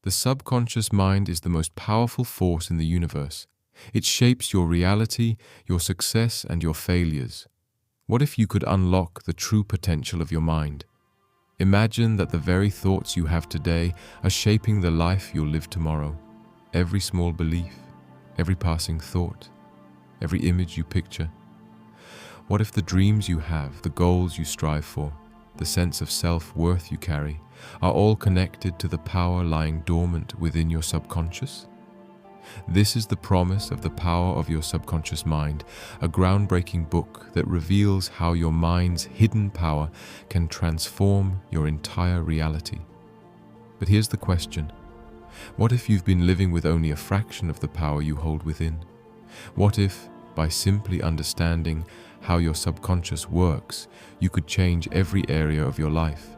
The subconscious mind is the most powerful force in the universe. It shapes your reality, your success, and your failures. What if you could unlock the true potential of your mind? Imagine that the very thoughts you have today are shaping the life you'll live tomorrow. Every small belief, every passing thought, every image you picture. What if the dreams you have, the goals you strive for, the sense of self-worth you carry, are all connected to the power lying dormant within your subconscious? This is the promise of the power of your subconscious mind, a groundbreaking book that reveals how your mind's hidden power can transform your entire reality. But here's the question. What if you've been living with only a fraction of the power you hold within? What if, by simply understanding how your subconscious works, you could change every area of your life,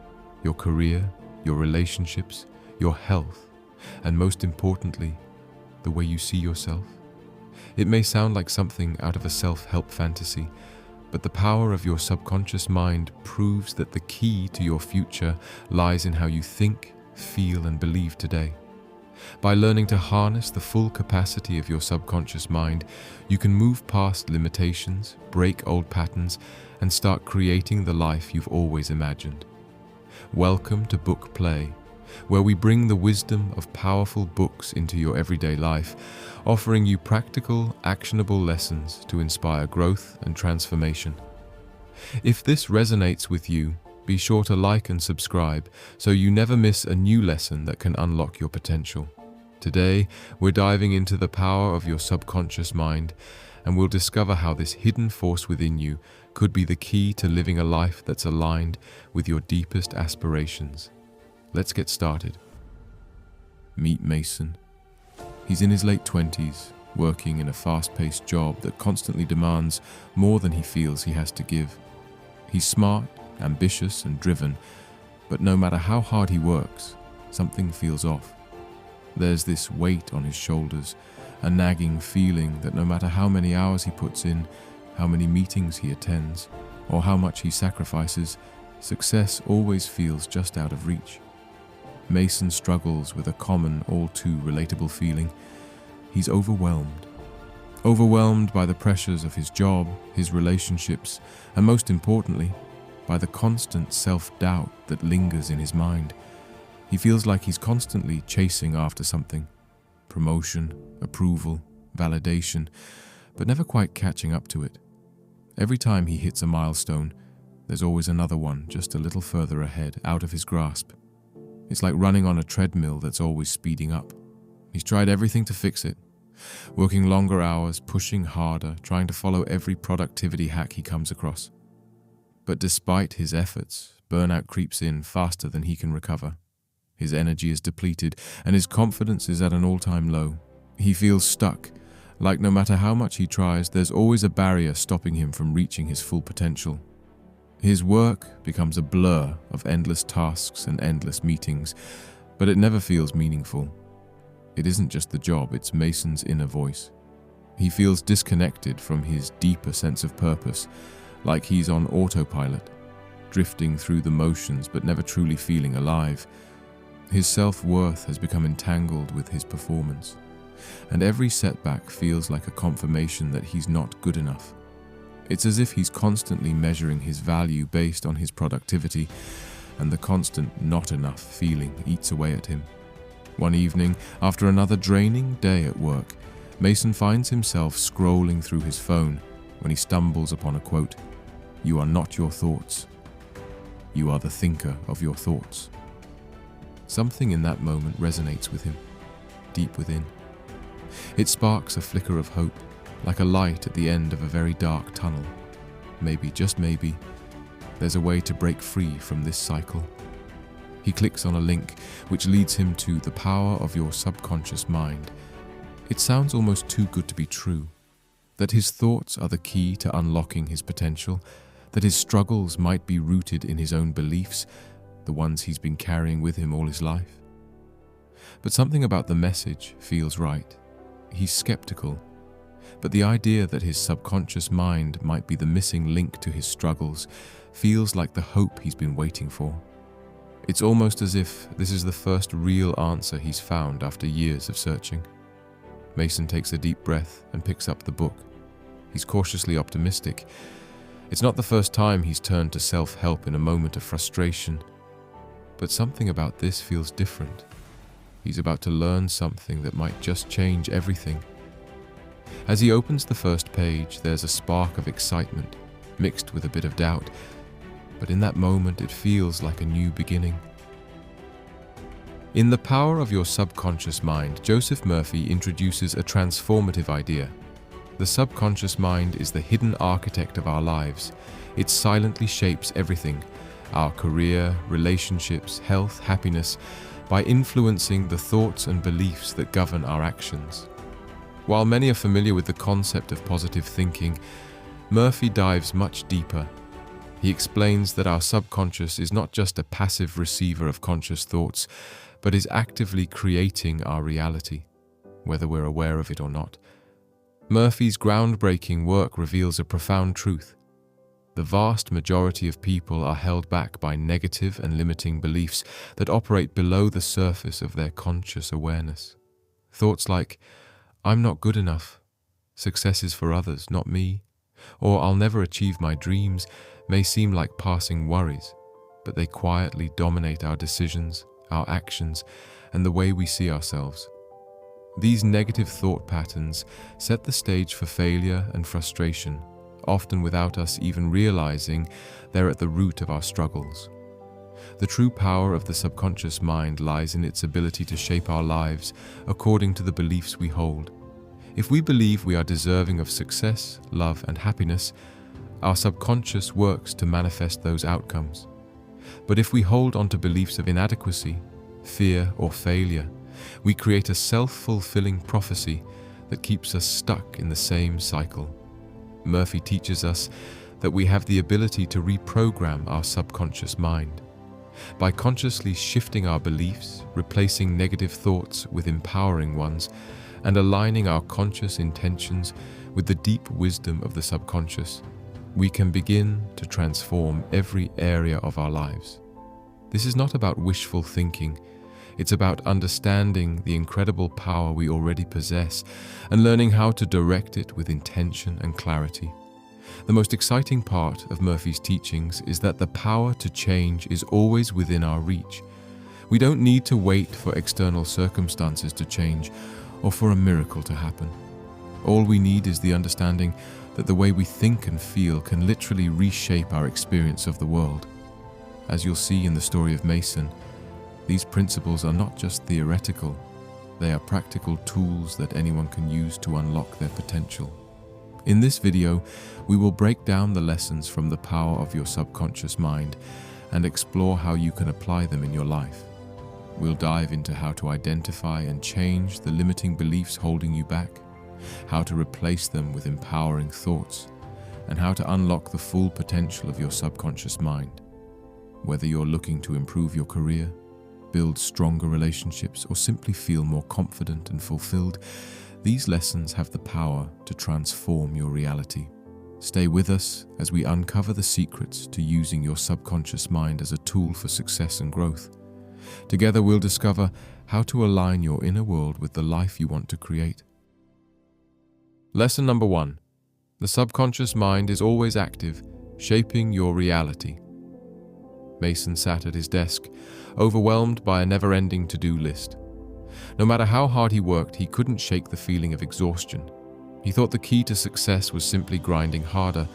your career, your relationships, your health, and most importantly, the way you see yourself? It may sound like something out of a self-help fantasy, but the power of your subconscious mind proves that the key to your future lies in how you think, feel, and believe today. By learning to harness the full capacity of your subconscious mind, you can move past limitations, break old patterns, and start creating the life you've always imagined. Welcome to Book Play, where we bring the wisdom of powerful books into your everyday life, offering you practical, actionable lessons to inspire growth and transformation. If this resonates with you, be sure to like and subscribe so you never miss a new lesson that can unlock your potential. Today, we're diving into the power of your subconscious mind, and we'll discover how this hidden force within you could be the key to living a life that's aligned with your deepest aspirations. Let's get started. Meet Mason. He's in his late 20s, working in a fast-paced job that constantly demands more than he feels he has to give. He's smart, ambitious, and driven, but no matter how hard he works, something feels off. There's this weight on his shoulders, a nagging feeling that no matter how many hours he puts in, how many meetings he attends, or how much he sacrifices, success always feels just out of reach. Mason struggles with a common, all-too relatable feeling. He's overwhelmed. Overwhelmed by the pressures of his job, his relationships, and most importantly, by the constant self-doubt that lingers in his mind. He feels like he's constantly chasing after something. Promotion, approval, validation, but never quite catching up to it. Every time he hits a milestone, there's always another one just a little further ahead, out of his grasp. It's like running on a treadmill that's always speeding up. He's tried everything to fix it, working longer hours, pushing harder, trying to follow every productivity hack he comes across. But despite his efforts, burnout creeps in faster than he can recover. His energy is depleted, and his confidence is at an all-time low. He feels stuck, like no matter how much he tries, there's always a barrier stopping him from reaching his full potential. His work becomes a blur of endless tasks and endless meetings, but it never feels meaningful. It isn't just the job, it's Mason's inner voice. He feels disconnected from his deeper sense of purpose, like he's on autopilot, drifting through the motions but never truly feeling alive. His self-worth has become entangled with his performance, and every setback feels like a confirmation that he's not good enough. It's as if he's constantly measuring his value based on his productivity, and the constant not enough feeling eats away at him. One evening, after another draining day at work, Mason finds himself scrolling through his phone when he stumbles upon a quote, "You are not your thoughts. You are the thinker of your thoughts." Something in that moment resonates with him, deep within. It sparks a flicker of hope, like a light at the end of a very dark tunnel. Maybe, just maybe, there's a way to break free from this cycle. He clicks on a link which leads him to the power of your subconscious mind. It sounds almost too good to be true, that his thoughts are the key to unlocking his potential, that his struggles might be rooted in his own beliefs, the ones he's been carrying with him all his life. But something about the message feels right. He's skeptical, but the idea that his subconscious mind might be the missing link to his struggles feels like the hope he's been waiting for. It's almost as if this is the first real answer he's found after years of searching. Mason takes a deep breath and picks up the book. He's cautiously optimistic. It's not the first time he's turned to self-help in a moment of frustration. But something about this feels different. He's about to learn something that might just change everything. As he opens the first page, there's a spark of excitement, mixed with a bit of doubt. But in that moment, it feels like a new beginning. In The Power of Your Subconscious Mind, Joseph Murphy introduces a transformative idea. The subconscious mind is the hidden architect of our lives. It silently shapes everything, our career, relationships, health, happiness, by influencing the thoughts and beliefs that govern our actions. While many are familiar with the concept of positive thinking, Murphy dives much deeper. He explains that our subconscious is not just a passive receiver of conscious thoughts, but is actively creating our reality, whether we're aware of it or not. Murphy's groundbreaking work reveals a profound truth. The vast majority of people are held back by negative and limiting beliefs that operate below the surface of their conscious awareness. Thoughts like, "I'm not good enough," "Success is for others, not me," or "I'll never achieve my dreams," may seem like passing worries, but they quietly dominate our decisions, our actions, and the way we see ourselves. These negative thought patterns set the stage for failure and frustration, often without us even realizing they're at the root of our struggles. The true power of the subconscious mind lies in its ability to shape our lives according to the beliefs we hold. If we believe we are deserving of success, love, and happiness, our subconscious works to manifest those outcomes. But if we hold on to beliefs of inadequacy, fear, or failure, we create a self-fulfilling prophecy that keeps us stuck in the same cycle. Murphy teaches us that we have the ability to reprogram our subconscious mind. By consciously shifting our beliefs, replacing negative thoughts with empowering ones, and aligning our conscious intentions with the deep wisdom of the subconscious, we can begin to transform every area of our lives. This is not about wishful thinking. It's about understanding the incredible power we already possess and learning how to direct it with intention and clarity. The most exciting part of Murphy's teachings is that the power to change is always within our reach. We don't need to wait for external circumstances to change or for a miracle to happen. All we need is the understanding that the way we think and feel can literally reshape our experience of the world. As you'll see in the story of Mason, these principles are not just theoretical, they are practical tools that anyone can use to unlock their potential. In this video, we will break down the lessons from the power of your subconscious mind and explore how you can apply them in your life. We'll dive into how to identify and change the limiting beliefs holding you back, how to replace them with empowering thoughts, and how to unlock the full potential of your subconscious mind. Whether you're looking to improve your career, build stronger relationships, or simply feel more confident and fulfilled, these lessons have the power to transform your reality. Stay with us as we uncover the secrets to using your subconscious mind as a tool for success and growth. Together we'll discover how to align your inner world with the life you want to create. Lesson number 1. The subconscious mind is always active, shaping your reality. Mason sat at his desk, overwhelmed by a never-ending to-do list. No matter how hard he worked, he couldn't shake the feeling of exhaustion. He thought the key to success was simply grinding harder,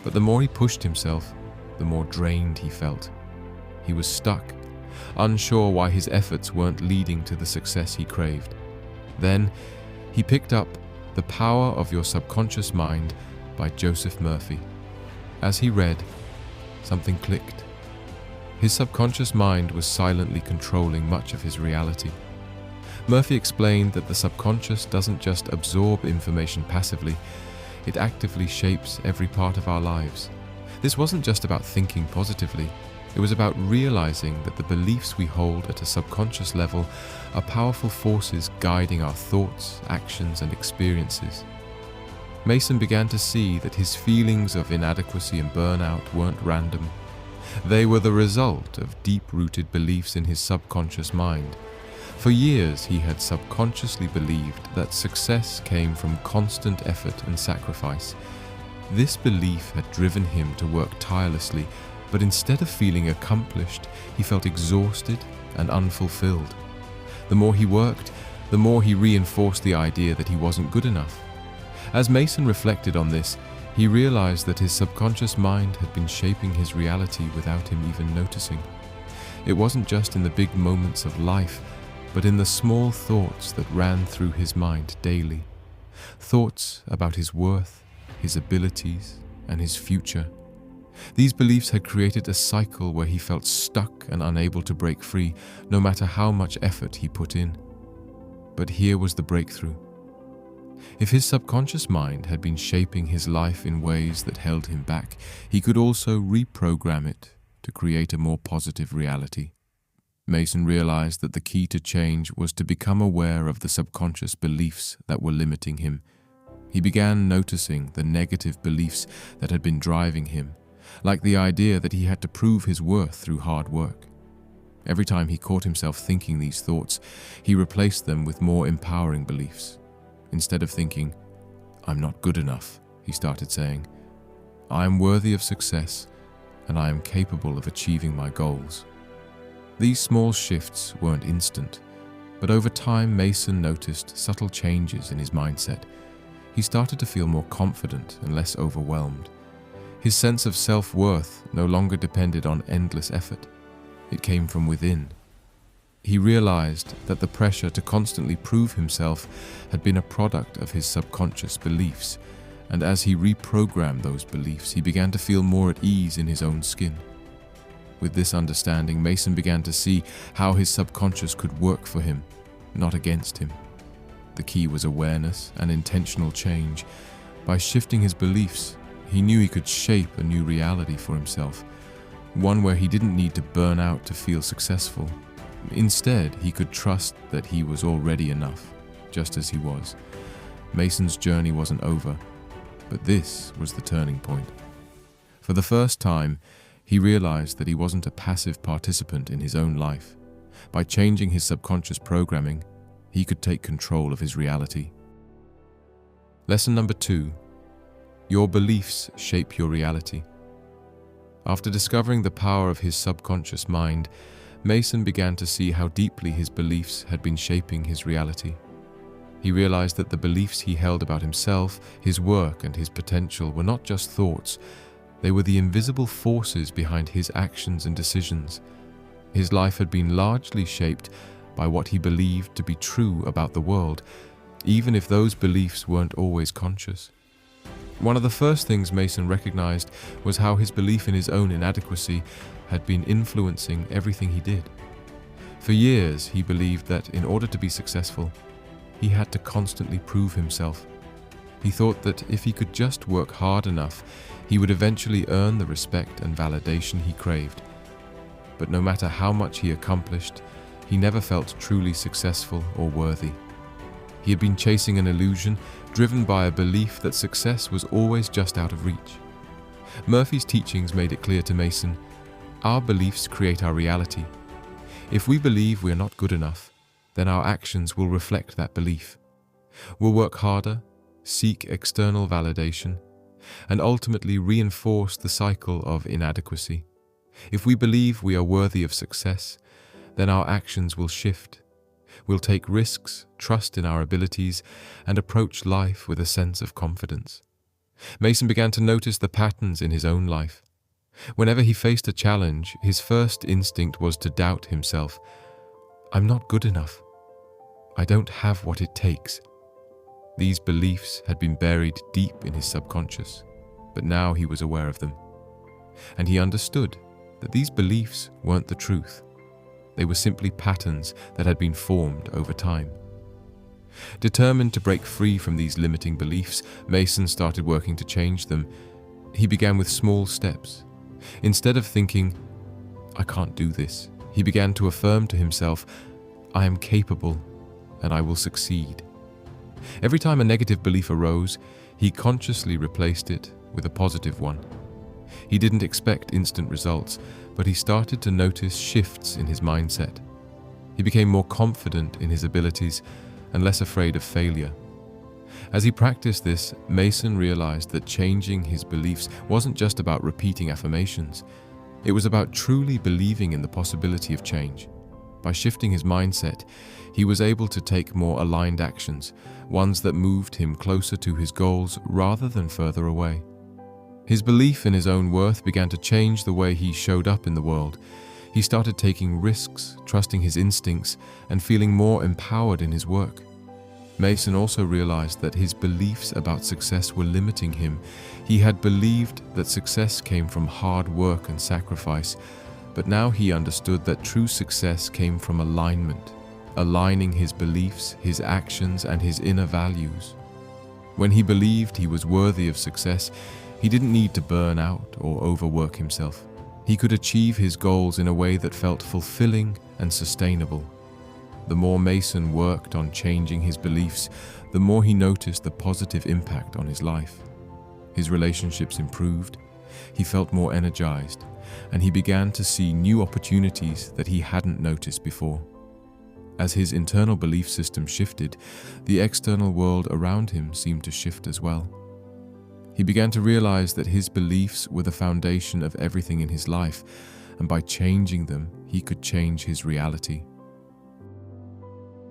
but the more he pushed himself, the more drained he felt. He was stuck, unsure why his efforts weren't leading to the success he craved. Then, he picked up The Power of Your Subconscious Mind by Joseph Murphy. As he read, something clicked. His subconscious mind was silently controlling much of his reality. Murphy explained that the subconscious doesn't just absorb information passively, it actively shapes every part of our lives. This wasn't just about thinking positively, it was about realizing that the beliefs we hold at a subconscious level are powerful forces guiding our thoughts, actions, and experiences. Mason began to see that his feelings of inadequacy and burnout weren't random. They were the result of deep-rooted beliefs in his subconscious mind. For years, he had subconsciously believed that success came from constant effort and sacrifice. This belief had driven him to work tirelessly, but instead of feeling accomplished, he felt exhausted and unfulfilled. The more he worked, the more he reinforced the idea that he wasn't good enough. As Mason reflected on this, he realized that his subconscious mind had been shaping his reality without him even noticing. It wasn't just in the big moments of life, but in the small thoughts that ran through his mind daily. Thoughts about his worth, his abilities, and his future. These beliefs had created a cycle where he felt stuck and unable to break free, no matter how much effort he put in. But here was the breakthrough. If his subconscious mind had been shaping his life in ways that held him back, he could also reprogram it to create a more positive reality. Mason realized that the key to change was to become aware of the subconscious beliefs that were limiting him. He began noticing the negative beliefs that had been driving him, like the idea that he had to prove his worth through hard work. Every time he caught himself thinking these thoughts, he replaced them with more empowering beliefs. Instead of thinking, "I'm not good enough," he started saying, "I am worthy of success and I am capable of achieving my goals." These small shifts weren't instant, but over time Mason noticed subtle changes in his mindset. He started to feel more confident and less overwhelmed. His sense of self-worth no longer depended on endless effort. It came from within. He realized that the pressure to constantly prove himself had been a product of his subconscious beliefs, and as he reprogrammed those beliefs, he began to feel more at ease in his own skin. With this understanding, Mason began to see how his subconscious could work for him, not against him. The key was awareness and intentional change. By shifting his beliefs, he knew he could shape a new reality for himself, one where he didn't need to burn out to feel successful. Instead, he could trust that he was already enough, just as he was. Mason's journey wasn't over, but this was the turning point. For the first time, he realized that he wasn't a passive participant in his own life. By changing his subconscious programming, he could take control of his reality. Lesson number 2. Your beliefs shape your reality. After discovering the power of his subconscious mind, Mason began to see how deeply his beliefs had been shaping his reality. He realized that the beliefs he held about himself, his work, and his potential were not just thoughts. They were the invisible forces behind his actions and decisions. His life had been largely shaped by what he believed to be true about the world, even if those beliefs weren't always conscious. One of the first things Mason recognized was how his belief in his own inadequacy had been influencing everything he did. For years, he believed that in order to be successful, he had to constantly prove himself. He thought that if he could just work hard enough, he would eventually earn the respect and validation he craved. But no matter how much he accomplished, he never felt truly successful or worthy. He had been chasing an illusion, driven by a belief that success was always just out of reach. Murphy's teachings made it clear to Mason, our beliefs create our reality. If we believe we are not good enough, then our actions will reflect that belief. We'll work harder, seek external validation, and ultimately reinforce the cycle of inadequacy. If we believe we are worthy of success, then our actions will shift. We'll take risks, trust in our abilities, and approach life with a sense of confidence. Mason began to notice the patterns in his own life. Whenever he faced a challenge, his first instinct was to doubt himself. I'm not good enough. I don't have what it takes. These beliefs had been buried deep in his subconscious, but now he was aware of them. And he understood that these beliefs weren't the truth. They were simply patterns that had been formed over time. Determined to break free from these limiting beliefs, Mason started working to change them. He began with small steps. Instead of thinking, I can't do this, he began to affirm to himself, I am capable and I will succeed. Every time a negative belief arose, he consciously replaced it with a positive one. He didn't expect instant results, but he started to notice shifts in his mindset. He became more confident in his abilities and less afraid of failure. As he practiced this, Mason realized that changing his beliefs wasn't just about repeating affirmations. It was about truly believing in the possibility of change. By shifting his mindset, he was able to take more aligned actions, ones that moved him closer to his goals rather than further away. His belief in his own worth began to change the way he showed up in the world. He started taking risks, trusting his instincts, and feeling more empowered in his work. Mason also realized that his beliefs about success were limiting him. He had believed that success came from hard work and sacrifice, but now he understood that true success came from alignment, aligning his beliefs, his actions, and his inner values. When he believed he was worthy of success, he didn't need to burn out or overwork himself. He could achieve his goals in a way that felt fulfilling and sustainable. The more Mason worked on changing his beliefs, the more he noticed the positive impact on his life. His relationships improved, he felt more energized, and he began to see new opportunities that he hadn't noticed before. As his internal belief system shifted, the external world around him seemed to shift as well. He began to realize that his beliefs were the foundation of everything in his life, and by changing them, he could change his reality.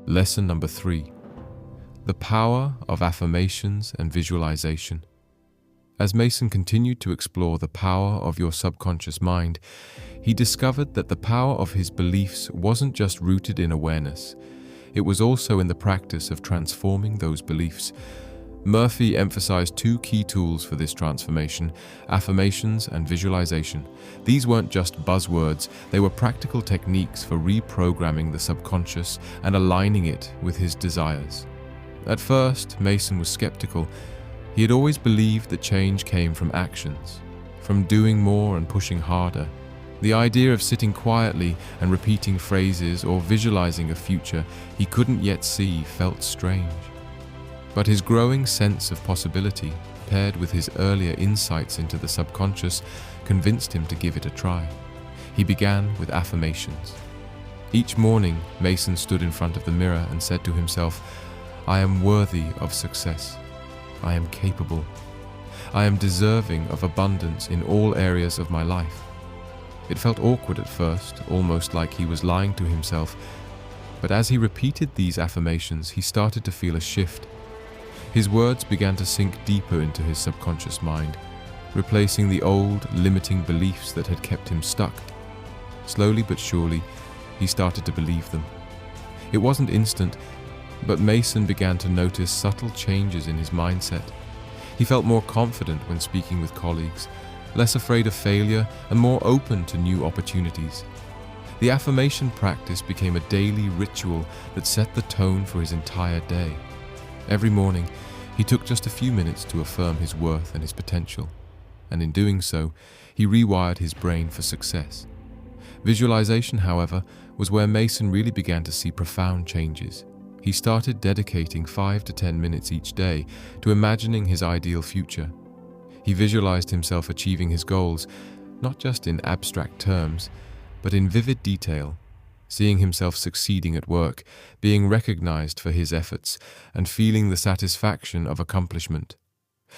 Lesson number 3: the power of affirmations and visualization. As Mason continued to explore the power of your subconscious mind, he discovered that the power of his beliefs wasn't just rooted in awareness. It was also in the practice of transforming those beliefs. Murphy emphasized 2 key tools for this transformation: affirmations and visualization. These weren't just buzzwords, they were practical techniques for reprogramming the subconscious and aligning it with his desires. At first, Mason was skeptical. He had always believed that change came from actions, from doing more and pushing harder. The idea of sitting quietly and repeating phrases or visualizing a future he couldn't yet see felt strange. But his growing sense of possibility, paired with his earlier insights into the subconscious, convinced him to give it a try. He began with affirmations. Each morning, Mason stood in front of the mirror and said to himself, "I am worthy of success. I am capable. I am deserving of abundance in all areas of my life." It felt awkward at first, almost like he was lying to himself. But as he repeated these affirmations, he started to feel a shift. His words began to sink deeper into his subconscious mind, replacing the old, limiting beliefs that had kept him stuck. Slowly but surely, he started to believe them. It wasn't instant, but Mason began to notice subtle changes in his mindset. He felt more confident when speaking with colleagues, less afraid of failure, and more open to new opportunities. The affirmation practice became a daily ritual that set the tone for his entire day. Every morning, he took just a few minutes to affirm his worth and his potential, and in doing so, he rewired his brain for success. Visualization, however, was where Mason really began to see profound changes. He started dedicating 5 to 10 minutes each day to imagining his ideal future. He visualized himself achieving his goals, not just in abstract terms, but in vivid detail, seeing himself succeeding at work, being recognized for his efforts, and feeling the satisfaction of accomplishment.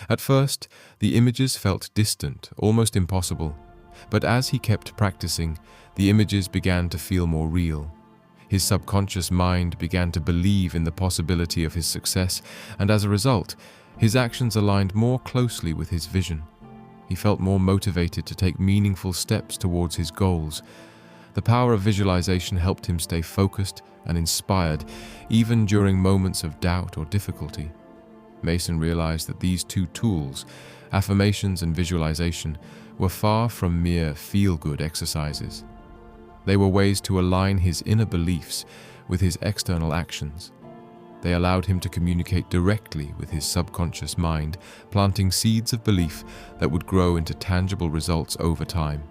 At first, the images felt distant, almost impossible, but as he kept practicing, the images began to feel more real. His subconscious mind began to believe in the possibility of his success, and as a result, his actions aligned more closely with his vision. He felt more motivated to take meaningful steps towards his goals. The power of visualization helped him stay focused and inspired, even during moments of doubt or difficulty. Mason realized that these 2 tools, affirmations and visualization, were far from mere feel-good exercises. They were ways to align his inner beliefs with his external actions. They allowed him to communicate directly with his subconscious mind, planting seeds of belief that would grow into tangible results over time.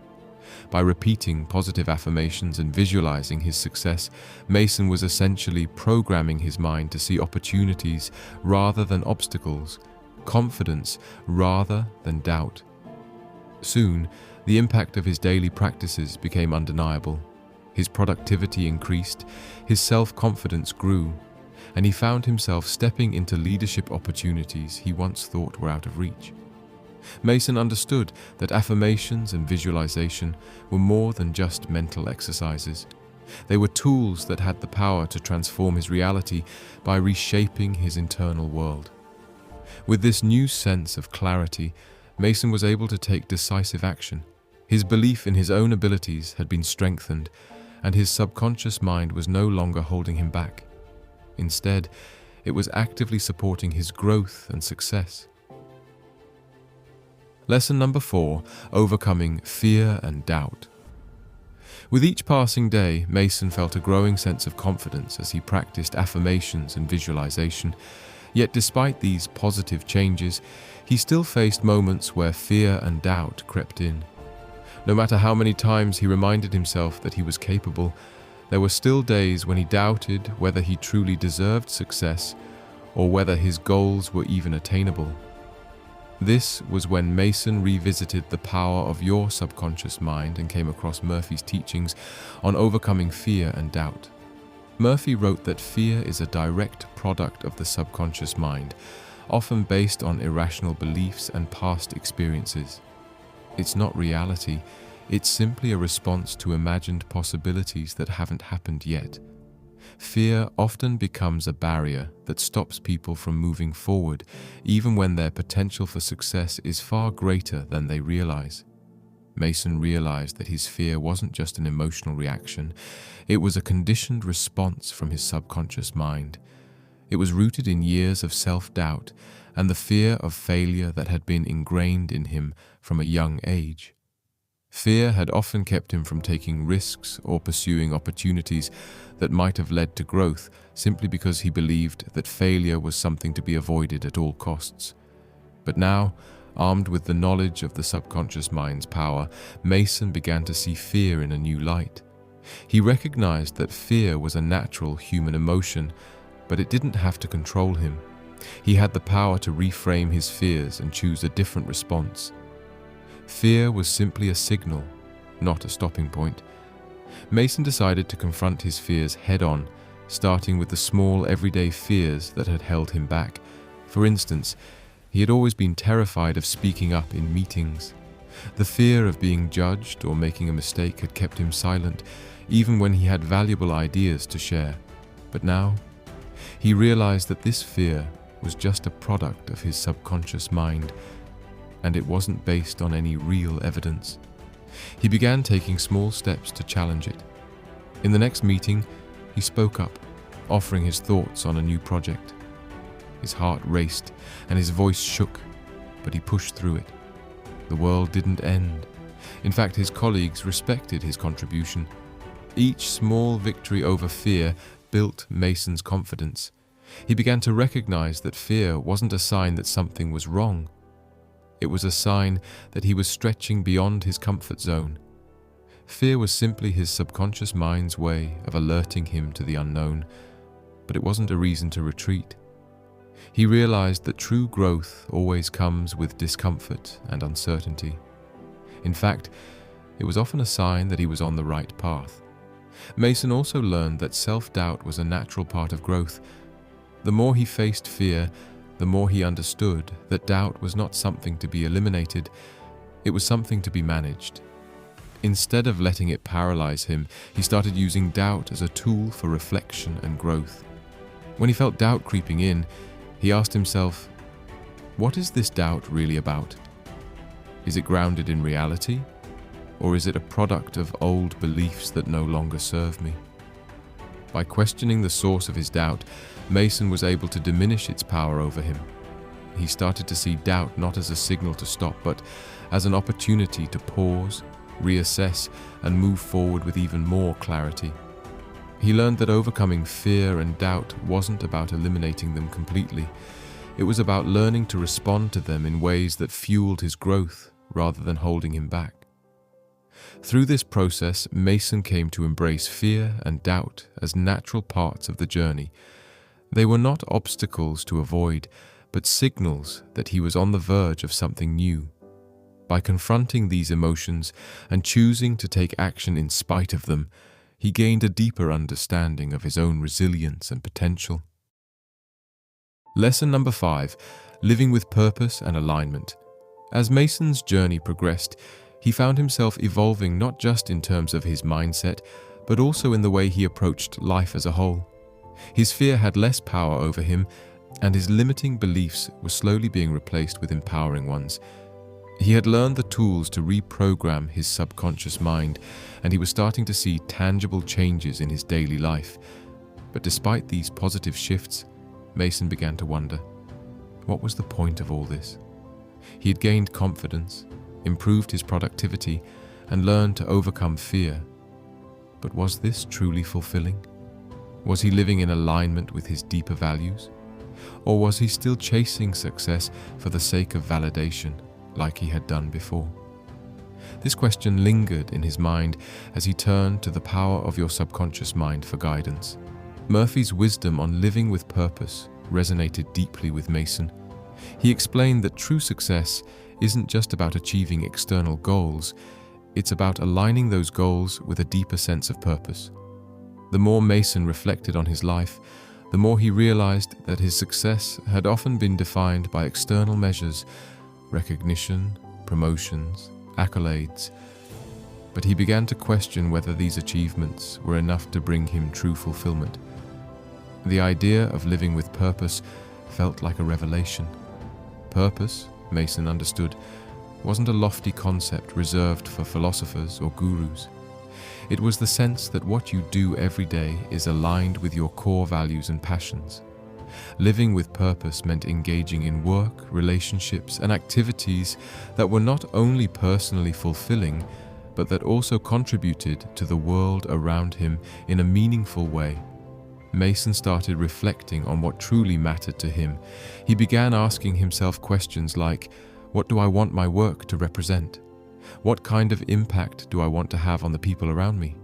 By repeating positive affirmations and visualizing his success, Mason was essentially programming his mind to see opportunities rather than obstacles, confidence rather than doubt. Soon, the impact of his daily practices became undeniable. His productivity increased, his self-confidence grew, and he found himself stepping into leadership opportunities he once thought were out of reach. Mason understood that affirmations and visualization were more than just mental exercises. They were tools that had the power to transform his reality by reshaping his internal world. With this new sense of clarity, Mason was able to take decisive action. His belief in his own abilities had been strengthened, and his subconscious mind was no longer holding him back. Instead, it was actively supporting his growth and success. Lesson number 4, overcoming fear and doubt. With each passing day, Mason felt a growing sense of confidence as he practiced affirmations and visualization. Yet despite these positive changes, he still faced moments where fear and doubt crept in. No matter how many times he reminded himself that he was capable, there were still days when he doubted whether he truly deserved success or whether his goals were even attainable. This was when Mason revisited the power of your subconscious mind and came across Murphy's teachings on overcoming fear and doubt. Murphy wrote that fear is a direct product of the subconscious mind, often based on irrational beliefs and past experiences. It's not reality, it's simply a response to imagined possibilities that haven't happened yet. Fear often becomes a barrier that stops people from moving forward, even when their potential for success is far greater than they realize. Mason realized that his fear wasn't just an emotional reaction, it was a conditioned response from his subconscious mind. It was rooted in years of self-doubt and the fear of failure that had been ingrained in him from a young age. Fear had often kept him from taking risks or pursuing opportunities that might have led to growth simply because he believed that failure was something to be avoided at all costs. But now, armed with the knowledge of the subconscious mind's power, Mason began to see fear in a new light. He recognized that fear was a natural human emotion, but it didn't have to control him. He had the power to reframe his fears and choose a different response. Fear was simply a signal, not a stopping point. Mason decided to confront his fears head-on, starting with the small everyday fears that had held him back. For instance, he had always been terrified of speaking up in meetings. The fear of being judged or making a mistake had kept him silent, even when he had valuable ideas to share. But now, he realized that this fear was just a product of his subconscious mind, and it wasn't based on any real evidence. He began taking small steps to challenge it. In the next meeting, he spoke up, offering his thoughts on a new project. His heart raced and his voice shook, but he pushed through it. The world didn't end. In fact, his colleagues respected his contribution. Each small victory over fear built Mason's confidence. He began to recognize that fear wasn't a sign that something was wrong. It was a sign that he was stretching beyond his comfort zone. Fear was simply his subconscious mind's way of alerting him to the unknown, but it wasn't a reason to retreat. He realized that true growth always comes with discomfort and uncertainty. In fact, it was often a sign that he was on the right path. Mason also learned that self-doubt was a natural part of growth. The more he faced fear, the more he understood that doubt was not something to be eliminated, it was something to be managed. Instead of letting it paralyze him, he started using doubt as a tool for reflection and growth. When he felt doubt creeping in, he asked himself, what is this doubt really about? Is it grounded in reality? Or is it a product of old beliefs that no longer serve me? By questioning the source of his doubt, Mason was able to diminish its power over him. He started to see doubt not as a signal to stop, but as an opportunity to pause, reassess, and move forward with even more clarity. He learned that overcoming fear and doubt wasn't about eliminating them completely. It was about learning to respond to them in ways that fueled his growth rather than holding him back. Through this process, Mason came to embrace fear and doubt as natural parts of the journey. They were not obstacles to avoid, but signals that he was on the verge of something new. By confronting these emotions and choosing to take action in spite of them, he gained a deeper understanding of his own resilience and potential. Lesson number 5, living with purpose and alignment. As Mason's journey progressed, he found himself evolving not just in terms of his mindset, but also in the way he approached life as a whole. His fear had less power over him, and his limiting beliefs were slowly being replaced with empowering ones. He had learned the tools to reprogram his subconscious mind, and he was starting to see tangible changes in his daily life. But despite these positive shifts, Mason began to wonder, what was the point of all this? He had gained confidence, improved his productivity, and learned to overcome fear. But was this truly fulfilling? Was he living in alignment with his deeper values? Or was he still chasing success for the sake of validation, like he had done before? This question lingered in his mind as he turned to the power of your subconscious mind for guidance. Murphy's wisdom on living with purpose resonated deeply with Mason. He explained that true success isn't just about achieving external goals, it's about aligning those goals with a deeper sense of purpose. The more Mason reflected on his life, the more he realized that his success had often been defined by external measures, recognition, promotions, accolades. But he began to question whether these achievements were enough to bring him true fulfillment. The idea of living with purpose felt like a revelation. Purpose, Mason understood, wasn't a lofty concept reserved for philosophers or gurus. It was the sense that what you do every day is aligned with your core values and passions. Living with purpose meant engaging in work, relationships, and activities that were not only personally fulfilling, but that also contributed to the world around him in a meaningful way. Mason started reflecting on what truly mattered to him. He began asking himself questions like, what do I want my work to represent? What kind of impact do I want to have on the people around me?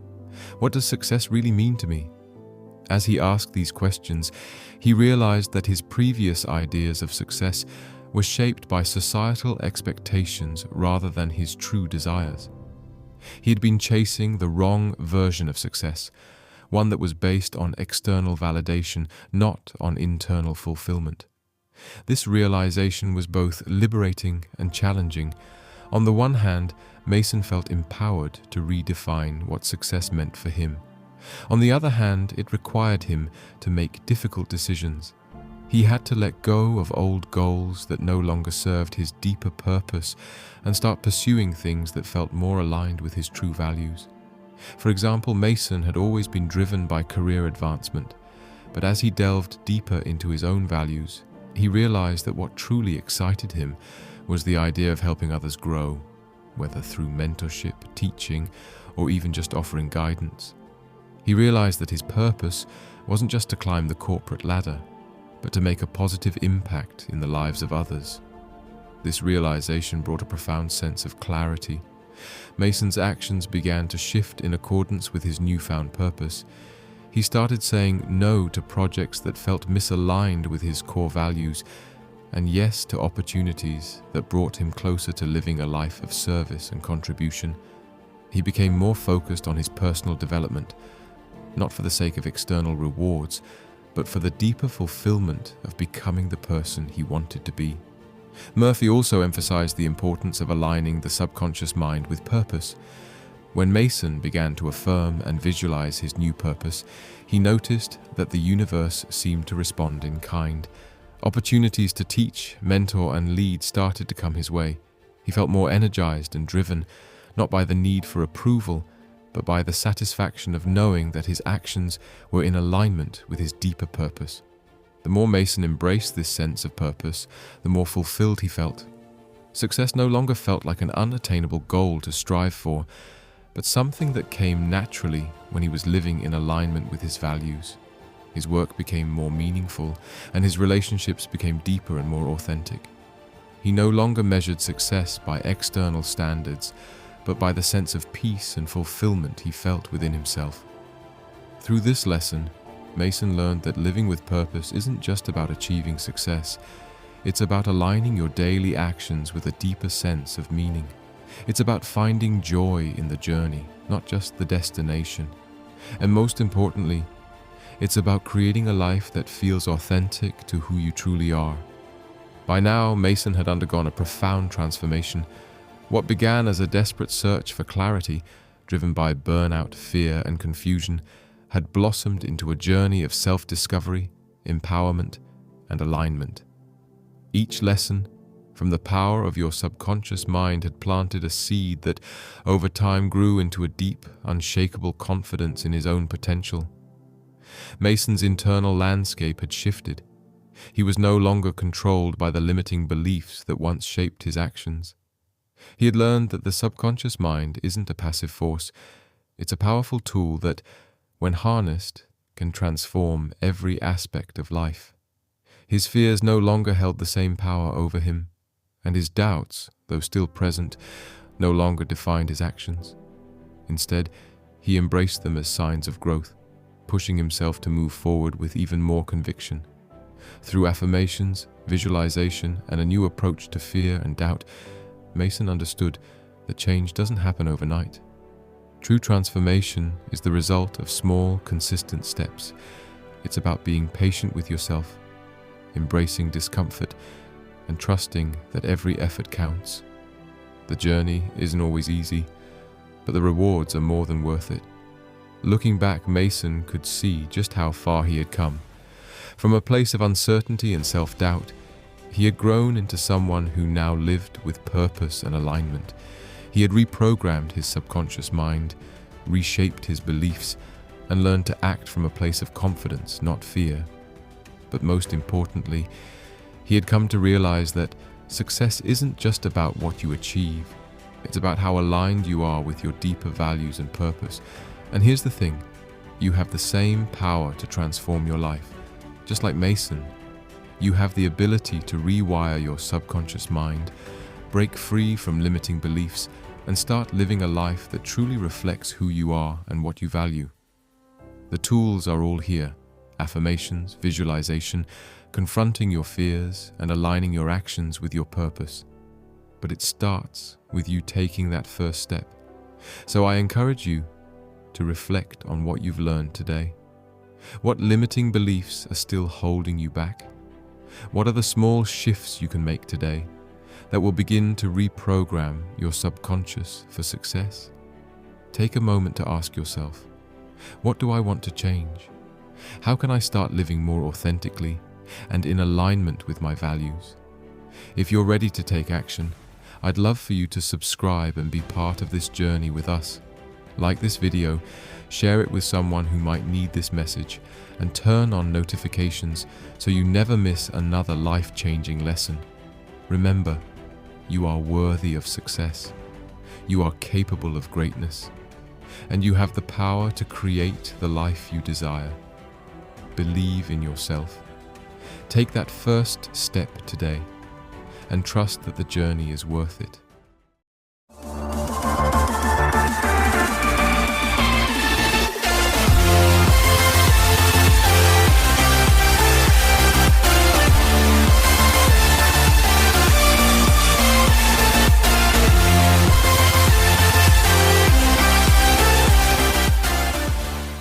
What does success really mean to me? As he asked these questions, he realized that his previous ideas of success were shaped by societal expectations rather than his true desires. He had been chasing the wrong version of success, one that was based on external validation, not on internal fulfillment. This realization was both liberating and challenging. On the one hand, Mason felt empowered to redefine what success meant for him. On the other hand, it required him to make difficult decisions. He had to let go of old goals that no longer served his deeper purpose and start pursuing things that felt more aligned with his true values. For example, Mason had always been driven by career advancement, but as he delved deeper into his own values, he realized that what truly excited him was the idea of helping others grow, whether through mentorship, teaching, or even just offering guidance. He realized that his purpose wasn't just to climb the corporate ladder, but to make a positive impact in the lives of others. This realization brought a profound sense of clarity. Mason's actions began to shift in accordance with his newfound purpose. He started saying no to projects that felt misaligned with his core values, and yes to opportunities that brought him closer to living a life of service and contribution. He became more focused on his personal development, not for the sake of external rewards, but for the deeper fulfillment of becoming the person he wanted to be. Murphy also emphasized the importance of aligning the subconscious mind with purpose. When Mason began to affirm and visualize his new purpose, he noticed that the universe seemed to respond in kind. Opportunities to teach, mentor, and lead started to come his way. He felt more energized and driven, not by the need for approval, but by the satisfaction of knowing that his actions were in alignment with his deeper purpose. The more Mason embraced this sense of purpose, the more fulfilled he felt. Success no longer felt like an unattainable goal to strive for, but something that came naturally when he was living in alignment with his values. His work became more meaningful, and his relationships became deeper and more authentic. He no longer measured success by external standards, but by the sense of peace and fulfillment he felt within himself. Through this lesson, Mason learned that living with purpose isn't just about achieving success, It's about aligning your daily actions with a deeper sense of meaning. It's about finding joy in the journey, not just the destination. And most importantly, it's about creating a life that feels authentic to who you truly are. By now, Mason had undergone a profound transformation. What began as a desperate search for clarity, driven by burnout, fear, and confusion, had blossomed into a journey of self-discovery, empowerment, and alignment. Each lesson from the power of your subconscious mind had planted a seed that over time grew into a deep, unshakable confidence in his own potential. Mason's internal landscape had shifted. He was no longer controlled by the limiting beliefs that once shaped his actions. He had learned that the subconscious mind isn't a passive force. It's a powerful tool that, when harnessed, can transform every aspect of life. His fears no longer held the same power over him, and his doubts, though still present, no longer defined his actions. Instead, he embraced them as signs of growth, pushing himself to move forward with even more conviction. Through affirmations, visualization, and a new approach to fear and doubt, Mason understood that change doesn't happen overnight. True transformation is the result of small, consistent steps. It's about being patient with yourself, embracing discomfort, and trusting that every effort counts. The journey isn't always easy, but the rewards are more than worth it. Looking back, Mason could see just how far he had come. From a place of uncertainty and self-doubt, he had grown into someone who now lived with purpose and alignment. He had reprogrammed his subconscious mind, reshaped his beliefs, and learned to act from a place of confidence, not fear. But most importantly, he had come to realize that success isn't just about what you achieve. It's about how aligned you are with your deeper values and purpose. And here's the thing, you have the same power to transform your life. Just like Mason, you have the ability to rewire your subconscious mind, break free from limiting beliefs, and start living a life that truly reflects who you are and what you value. The tools are all here: affirmations, visualization, confronting your fears, and aligning your actions with your purpose. But it starts with you taking that first step. So I encourage you to reflect on what you've learned today. What limiting beliefs are still holding you back? What are the small shifts you can make today that will begin to reprogram your subconscious for success? Take a moment to ask yourself, what do I want to change? How can I start living more authentically and in alignment with my values? If you're ready to take action, I'd love for you to subscribe and be part of this journey with us. Like this video, share it with someone who might need this message, and turn on notifications so you never miss another life-changing lesson. Remember, you are worthy of success. You are capable of greatness, and you have the power to create the life you desire. Believe in yourself. Take that first step today and trust that the journey is worth it.